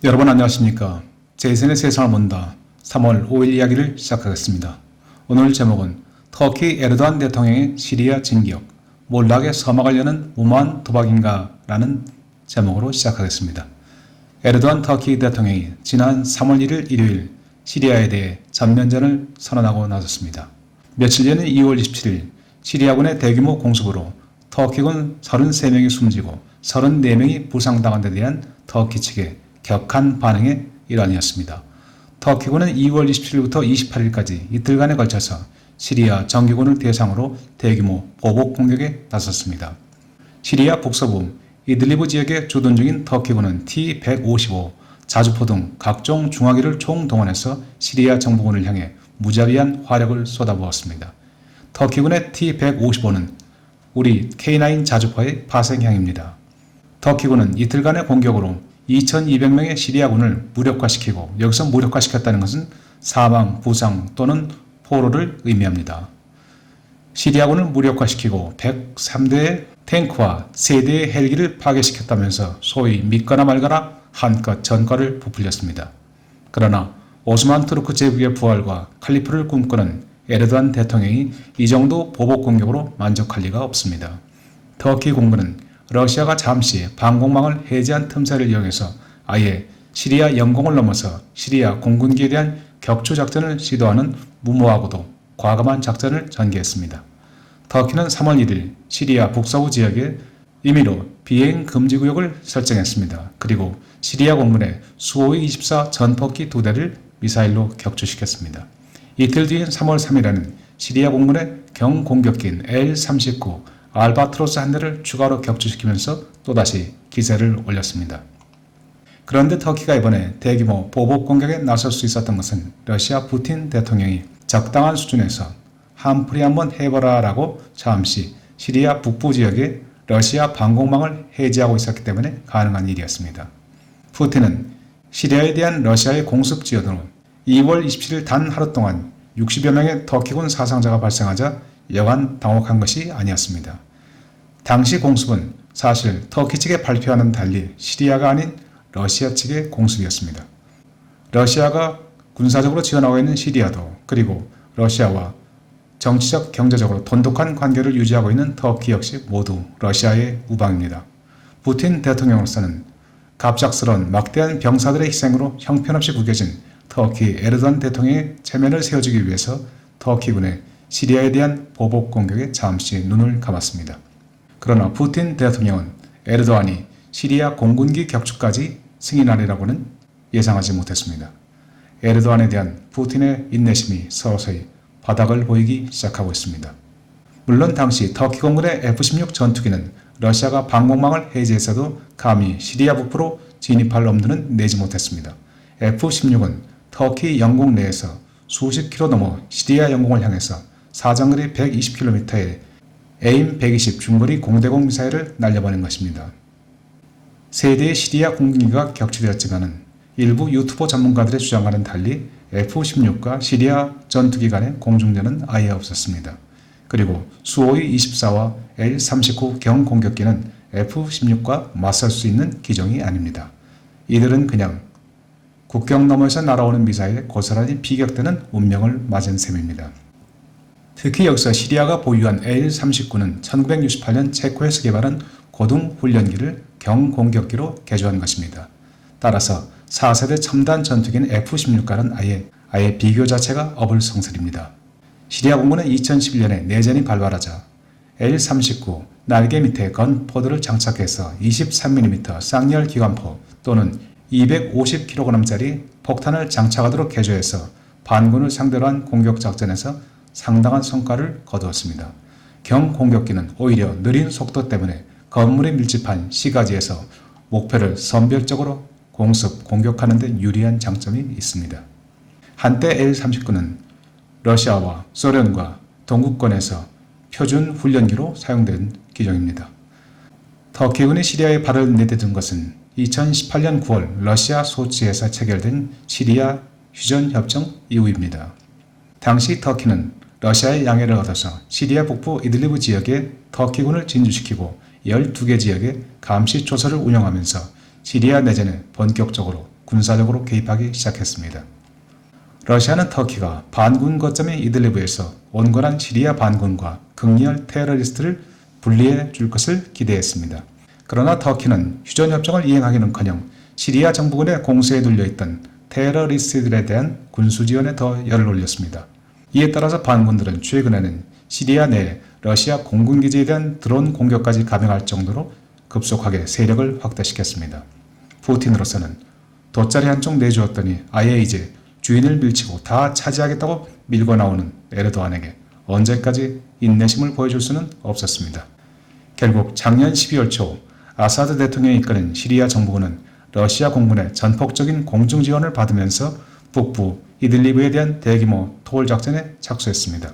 여러분 안녕하십니까. 제이슨의 세상을 본다 3월 5일 이야기를 시작하겠습니다. 오늘 제목은 터키 에르도안 대통령의 시리아 진격, 몰락의 서막을 여는 무모한 도박인가 라는 제목으로 시작하겠습니다. 에르도안 터키 대통령이 지난 3월 1일 일요일 시리아에 대해 전면전을 선언하고 나섰습니다. 며칠 전인 2월 27일 시리아군의 대규모 공습으로 터키군 33명이 숨지고 34명이 부상당한 데 대한 터키 측의 격한 반응의 일환이었습니다. 터키군은 2월 27일부터 28일까지 이틀간에 걸쳐서 시리아 정규군을 대상으로 대규모 보복 공격에 나섰습니다. 시리아 북서부 이들리브 지역에 주둔 중인 터키군은 T-155, 자주포 등 각종 중화기를 총동원해서 시리아 정부군을 향해 무자비한 화력을 쏟아부었습니다. 터키군의 T-155는 우리 K9 자주포의 파생형입니다. 터키군은 이틀간의 공격으로 2,200명의 시리아군을 무력화시키고, 여기서 무력화시켰다는 것은 사망, 부상 또는 포로를 의미합니다. 시리아군을 무력화시키고 103대의 탱크와 3대의 헬기를 파괴시켰다면서 소위 믿거나 말거나 한껏 전과를 부풀렸습니다. 그러나 오스만 투르크 제국의 부활과 칼리프를 꿈꾸는 에르도안 대통령이 이 정도 보복 공격으로 만족할 리가 없습니다. 터키 공군은 러시아가 잠시 방공망을 해제한 틈새를 이용해서 아예 시리아 영공을 넘어서 시리아 공군기에 대한 격추작전을 시도하는 무모하고도 과감한 작전을 전개했습니다. 터키는 3월 1일 시리아 북서부 지역에 임의로 비행 금지구역을 설정했습니다. 그리고 시리아 공군의 수호의 24 전폭기 2대를 미사일로 격추시켰습니다. 이틀 뒤인 3월 3일에는 시리아 공군의 경공격기인 L-39 알바트로스 한 대를 추가로 격추시키면서 또다시 기세를 올렸습니다. 그런데 터키가 이번에 대규모 보복 공격에 나설 수 있었던 것은 러시아 푸틴 대통령이 적당한 수준에서 한풀이 한번 해보라 라고 잠시 시리아 북부 지역에 러시아 방공망을 해제하고 있었기 때문에 가능한 일이었습니다. 푸틴은 시리아에 대한 러시아의 공습 지연으로 2월 27일 단 하루 동안 60여 명의 터키군 사상자가 발생하자 여간 당혹한 것이 아니었습니다. 당시 공습은 사실 터키 측의 발표와는 달리 시리아가 아닌 러시아 측의 공습이었습니다. 러시아가 군사적으로 지원하고 있는 시리아도, 그리고 러시아와 정치적, 경제적으로 돈독한 관계를 유지하고 있는 터키 역시 모두 러시아의 우방입니다. 푸틴 대통령으로서는 갑작스러운 막대한 병사들의 희생으로 형편없이 구겨진 터키 에르도안 대통령의 체면을 세워주기 위해서 터키군의 시리아에 대한 보복 공격에 잠시 눈을 감았습니다. 그러나 푸틴 대통령은 에르도안이 시리아 공군기 격추까지 승인하리라고는 예상하지 못했습니다. 에르도안에 대한 푸틴의 인내심이 서서히 바닥을 보이기 시작하고 있습니다. 물론 당시 터키 공군의 F-16 전투기는 러시아가 방공망을 해제했어도 감히 시리아 북부로 진입할 엄두는 내지 못했습니다. F-16은 터키 영공 내에서 수십 킬로 넘어 시리아 영공을 향해서 사정거리 120km의 AIM-120 중거리 공대공 미사일을 날려보낸 것입니다. 세대의 시리아 공군기가 격추되었지만 일부 유튜버 전문가들의 주장과는 달리 F-16과 시리아 전투기 간의 공중전은 아예 없었습니다. 그리고 수호의 24와 L-39 경공격기는 F-16과 맞설 수 있는 기종이 아닙니다. 이들은 그냥 국경 너머에서 날아오는 미사일에 고스란히 비격되는 운명을 맞은 셈입니다. 특히 여기서 시리아가 보유한 L-39는 1968년 체코에서 개발한 고등 훈련기를 경공격기로 개조한 것입니다. 따라서 4세대 첨단 전투기인 F-16과는 아예 비교 자체가 어불성설입니다. 시리아 공군은 2011년에 내전이 발발하자 L-39 날개 밑에 건포드를 장착해서 23mm 쌍열 기관포 또는 250kg짜리 폭탄을 장착하도록 개조해서 반군을 상대로 한 공격작전에서 상당한 성과를 거두었습니다. 경공격기는 오히려 느린 속도 때문에 건물에 밀집한 시가지에서 목표를 선별적으로 공격하는 데 유리한 장점이 있습니다. 한때 L-39는 러시아와 소련과 동구권에서 표준 훈련기로 사용된 기종입니다. 터키군이 시리아에 발을 내딛은 것은 2018년 9월 러시아 소치에서 체결된 시리아 휴전협정 이후입니다. 당시 터키는 러시아의 양해를 얻어서 시리아 북부 이들리브 지역에 터키군을 진주시키고 12개 지역에 감시 초소를 운영하면서 시리아 내전에 본격적으로 군사적으로 개입하기 시작했습니다. 러시아는 터키가 반군 거점인 이들리브에서 온건한 시리아 반군과 극렬 테러리스트를 분리해 줄 것을 기대했습니다. 그러나 터키는 휴전협정을 이행하기는커녕 시리아 정부군의 공세에 눌려있던 테러리스트들에 대한 군수 지원에 더 열을 올렸습니다. 이에 따라서 반군들은 최근에는 시리아 내 러시아 공군기지에 대한 드론 공격까지 감행할 정도로 급속하게 세력을 확대시켰습니다. 푸틴으로서는 돗자리 한쪽 내주었더니 아예 이제 주인을 밀치고 다 차지하겠다고 밀고 나오는 에르도안에게 언제까지 인내심을 보여줄 수는 없었습니다. 결국 작년 12월 초 아사드 대통령이 이끄는 시리아 정부군은 러시아 공군의 전폭적인 공중 지원을 받으면서 북부 이들리브에 대한 대규모 토벌 작전에 착수했습니다.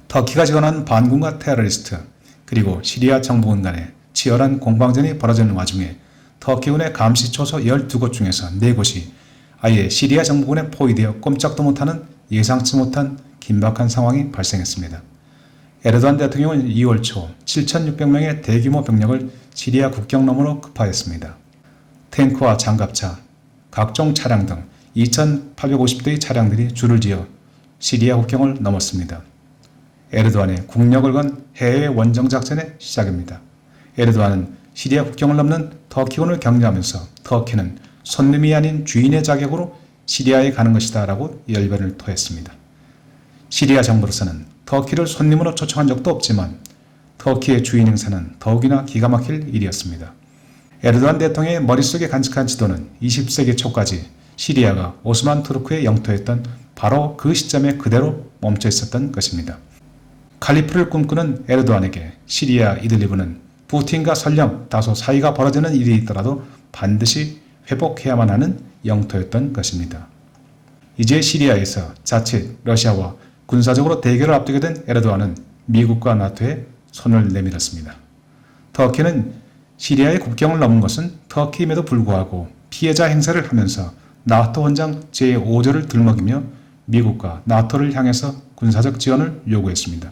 터키가 지원한 반군과 테러리스트 그리고 시리아 정부군 간의 치열한 공방전이 벌어지는 와중에 터키군의 감시 초소 12곳 중에서 4곳이 아예 시리아 정부군에 포위되어 꼼짝도 못하는 예상치 못한 긴박한 상황이 발생했습니다. 에르도안 대통령은 2월 초 7,600명의 대규모 병력을 시리아 국경 너머로 급파했습니다. 탱크와 장갑차, 각종 차량 등 2,850대의 차량들이 줄을 지어 시리아 국경을 넘었습니다. 에르도안의 국력을 건 해외 원정 작전의 시작입니다. 에르도안은 시리아 국경을 넘는 터키군을 격려하면서 터키는 손님이 아닌 주인의 자격으로 시리아에 가는 것이다 라고 열변을 토했습니다. 시리아 정부로서는 터키를 손님으로 초청한 적도 없지만 터키의 주인 행사는 더욱이나 기가 막힐 일이었습니다. 에르도안 대통령의 머릿속에 간직한 지도는 20세기 초까지 시리아가 오스만 투르크의 영토였던 바로 그 시점에 그대로 멈춰 있었던 것입니다. 칼리프를 꿈꾸는 에르도안에게 시리아 이들리브는 푸틴과 설령 다소 사이가 벌어지는 일이 있더라도 반드시 회복해야만 하는 영토였던 것입니다. 이제 시리아에서 자칫 러시아와 군사적으로 대결을 앞두게 된 에르도안은 미국과 나토에 손을 내밀었습니다. 터키는 시리아의 국경을 넘은 것은 터키임에도 불구하고 피해자 행세를 하면서 나토 헌장 제5조를 들먹이며 미국과 나토를 향해서 군사적 지원을 요구했습니다.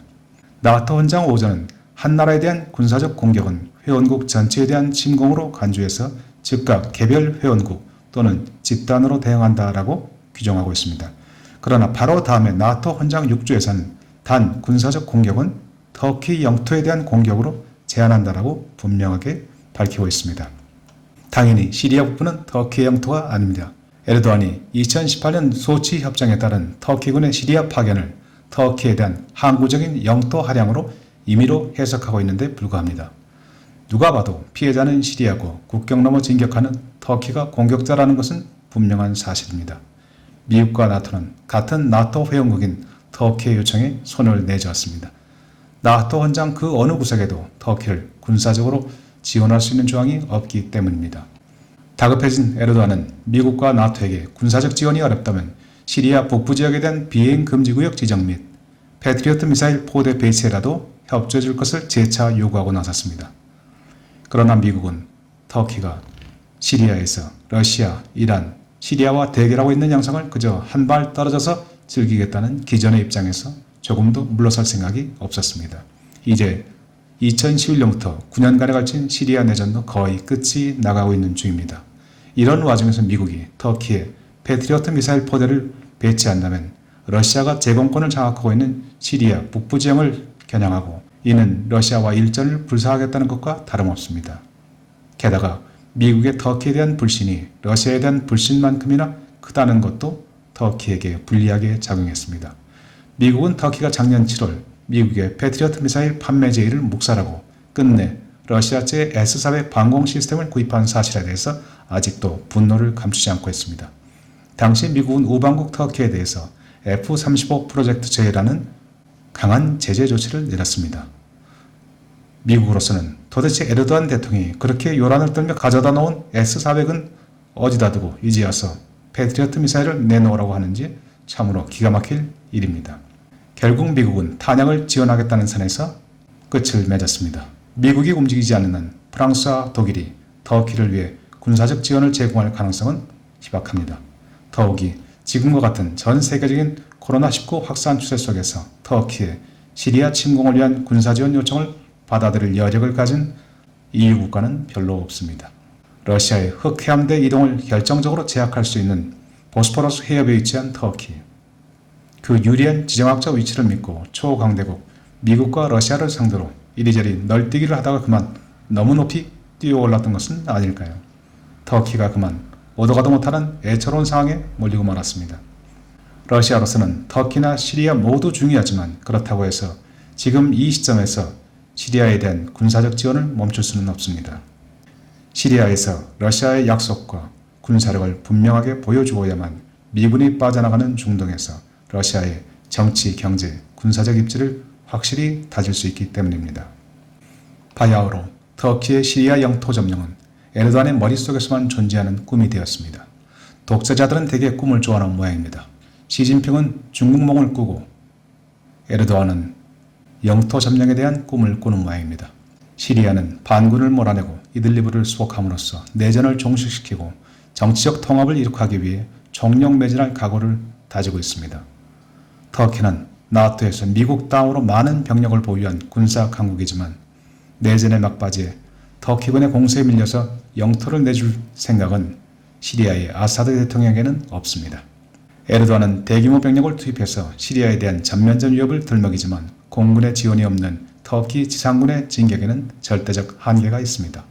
나토 헌장 5조는 한 나라에 대한 군사적 공격은 회원국 전체에 대한 침공으로 간주해서 즉각 개별 회원국 또는 집단으로 대응한다라고 규정하고 있습니다. 그러나 바로 다음에 나토 헌장 6조에서는 단 군사적 공격은 터키 영토에 대한 공격으로 제한한다라고 분명하게 밝히고 있습니다. 당연히 시리아 북부는 터키의 영토가 아닙니다. 에르도안이 2018년 소치 협정에 따른 터키군의 시리아 파견을 터키에 대한 항구적인 영토 할양으로 임의로 해석하고 있는데 불과합니다. 누가 봐도 피해자는 시리아고 국경 넘어 진격하는 터키가 공격자라는 것은 분명한 사실입니다. 미국과 나토는 같은 나토 회원국인 터키의 요청에 손을 내저었습니다. 나토 헌장 그 어느 구석에도 터키를 군사적으로 지원할 수 있는 조항이 없기 때문입니다. 다급해진 에르도안은 미국과 나토에게 군사적 지원이 어렵다면 시리아 북부 지역에 대한 비행 금지구역 지정 및 패트리어트 미사일 포대 배치에라도 협조해 줄 것을 재차 요구하고 나섰습니다. 그러나 미국은 터키가 시리아에서 러시아, 이란, 시리아와 대결하고 있는 양상을 그저 한 발 떨어져서 즐기겠다는 기존의 입장에서 조금도 물러설 생각이 없었습니다. 이제 2011년부터 9년간에 걸친 시리아 내전도 거의 끝이 나가고 있는 중입니다. 이런 와중에서 미국이 터키에 패트리어트 미사일 포대를 배치한다면 러시아가 제공권을 장악하고 있는 시리아 북부 지형을 겨냥하고 이는 러시아와 일전을 불사하겠다는 것과 다름없습니다. 게다가 미국의 터키에 대한 불신이 러시아에 대한 불신만큼이나 크다는 것도 터키에게 불리하게 작용했습니다. 미국은 터키가 작년 7월 미국의 패트리어트 미사일 판매 제의를 묵살하고 끝내 러시아제 S-400 방공 시스템을 구입한 사실에 대해서 아직도 분노를 감추지 않고 있습니다. 당시 미국은 우방국 터키에 대해서 F-35 프로젝트 제의라는 강한 제재 조치를 내렸습니다. 미국으로서는 도대체 에르도안 대통령이 그렇게 요란을 떨며 가져다 놓은 S-400은 어디다 두고 이제 와서 패트리어트 미사일을 내놓으라고 하는지 참으로 기가 막힐 일입니다. 결국 미국은 탄약을 지원하겠다는 선에서 끝을 맺었습니다. 미국이 움직이지 않는 한 프랑스와 독일이 터키를 위해 군사적 지원을 제공할 가능성은 희박합니다. 더욱이 지금과 같은 전 세계적인 코로나19 확산 추세 속에서 터키의 시리아 침공을 위한 군사지원 요청을 받아들일 여력을 가진 EU 국가는 별로 없습니다. 러시아의 흑해함대 이동을 결정적으로 제약할 수 있는 보스포러스 해협에 위치한 터키. 그 유리한 지정학적 위치를 믿고 초강대국 미국과 러시아를 상대로 이리저리 널뛰기를 하다가 그만 너무 높이 뛰어올랐던 것은 아닐까요? 터키가 그만 오도 가도 못하는 애처로운 상황에 몰리고 말았습니다. 러시아로서는 터키나 시리아 모두 중요하지만 그렇다고 해서 지금 이 시점에서 시리아에 대한 군사적 지원을 멈출 수는 없습니다. 시리아에서 러시아의 약속과 군사력을 분명하게 보여주어야만 미군이 빠져나가는 중동에서 러시아의 정치, 경제, 군사적 입지를 확실히 다질 수 있기 때문입니다. 바야흐로 터키의 시리아 영토 점령은 에르도안의 머릿속에서만 존재하는 꿈이 되었습니다. 독재자들은 대개 꿈을 좋아하는 모양입니다. 시진핑은 중국몽을 꾸고 에르도안은 영토 점령에 대한 꿈을 꾸는 모양입니다. 시리아는 반군을 몰아내고 이들리브를 수복함으로써 내전을 종식시키고 정치적 통합을 이룩하기 위해 총력 매진할 각오를 다지고 있습니다. 터키는 나토에서 미국 다음으로 많은 병력을 보유한 군사 강국이지만 내전의 막바지에 터키군의 공세에 밀려서 영토를 내줄 생각은 시리아의 아사드 대통령에게는 없습니다. 에르도안은 대규모 병력을 투입해서 시리아에 대한 전면전 위협을 들먹이지만 공군의 지원이 없는 터키 지상군의 진격에는 절대적 한계가 있습니다.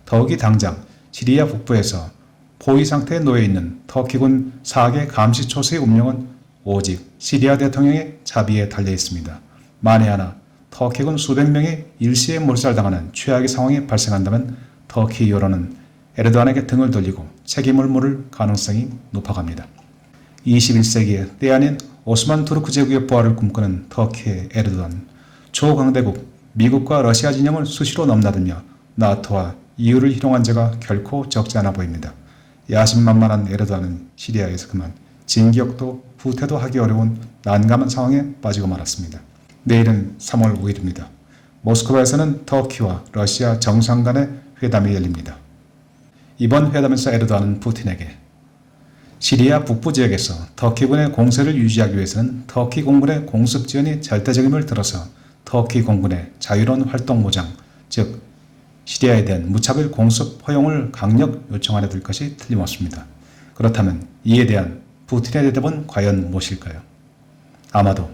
더욱이 당장 시리아 북부에서 포위 상태에 놓여 있는 터키군 4개 감시 초소의 운명은 오직 시리아 대통령의 자비에 달려 있습니다. 만에 하나 터키군 수백 명이 일시에 몰살당하는 최악의 상황이 발생한다면 터키 여론은 에르도안에게 등을 돌리고 책임을 물을 가능성이 높아갑니다. 21세기의 때 아닌 오스만 투르크 제국의 부활을 꿈꾸는 터키의 에르도안, 초강대국 미국과 러시아 진영을 수시로 넘나들며 나토와 EU를 희롱한 죄가 결코 적지 않아 보입니다. 야심만만한 에르도안은 시리아에서 그만 진기억도 후퇴도 하기 어려운 난감한 상황에 빠지고 말았습니다. 내일은 3월 5일입니다. 모스크바에서는 터키와 러시아 정상 간의 회담이 열립니다. 이번 회담에서 에르도안은 푸틴에게 시리아 북부 지역에서 터키군의 공세를 유지하기 위해서는 터키 공군의 공습 지원이 절대적임을 들어서 터키 공군의 자유로운 활동 보장, 즉 시리아에 대한 무차별 공습 허용을 강력 요청하려 들 것이 틀림없습니다. 그렇다면 이에 대한 푸틴의 대답은 과연 무엇일까요? 아마도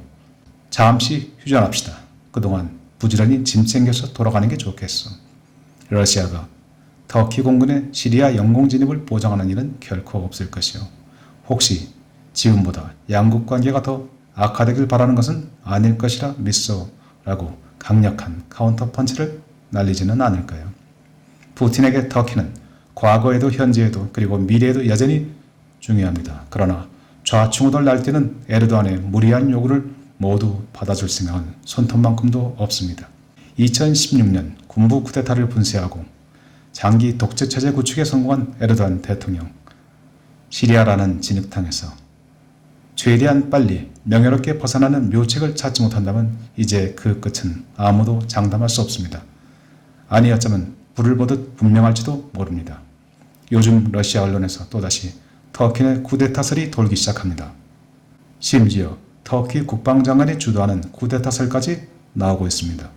잠시 휴전합시다. 그동안 부지런히 짐 챙겨서 돌아가는 게 좋겠어. 러시아가 터키 공군의 시리아 영공 진입을 보장하는 일은 결코 없을 것이요. 혹시 지금보다 양국 관계가 더 악화되길 바라는 것은 아닐 것이라 믿소 라고 강력한 카운터 펀치를 날리지는 않을까요? 푸틴에게 터키는 과거에도 현재에도 그리고 미래에도 여전히 중요합니다. 그러나 좌충우돌 날뛰는 에르도안의 무리한 요구를 모두 받아줄 생각은 손톱만큼도 없습니다. 2016년 군부 쿠데타를 분쇄하고 장기 독재체제 구축에 성공한 에르도안 대통령. 시리아라는 진흙탕에서 최대한 빨리 명예롭게 벗어나는 묘책을 찾지 못한다면 이제 그 끝은 아무도 장담할 수 없습니다. 아니 어쩌면 불을 보듯 분명할지도 모릅니다. 요즘 러시아 언론에서 또다시 터키의 쿠데타설이 돌기 시작합니다. 심지어 터키 국방장관이 주도하는 쿠데타설까지 나오고 있습니다.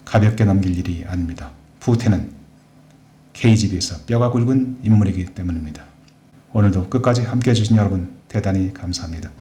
가볍게 넘길 일이 아닙니다. 푸틴은 KGB에서 뼈가 굵은 인물이기 때문입니다. 오늘도 끝까지 함께해 주신 여러분 대단히 감사합니다.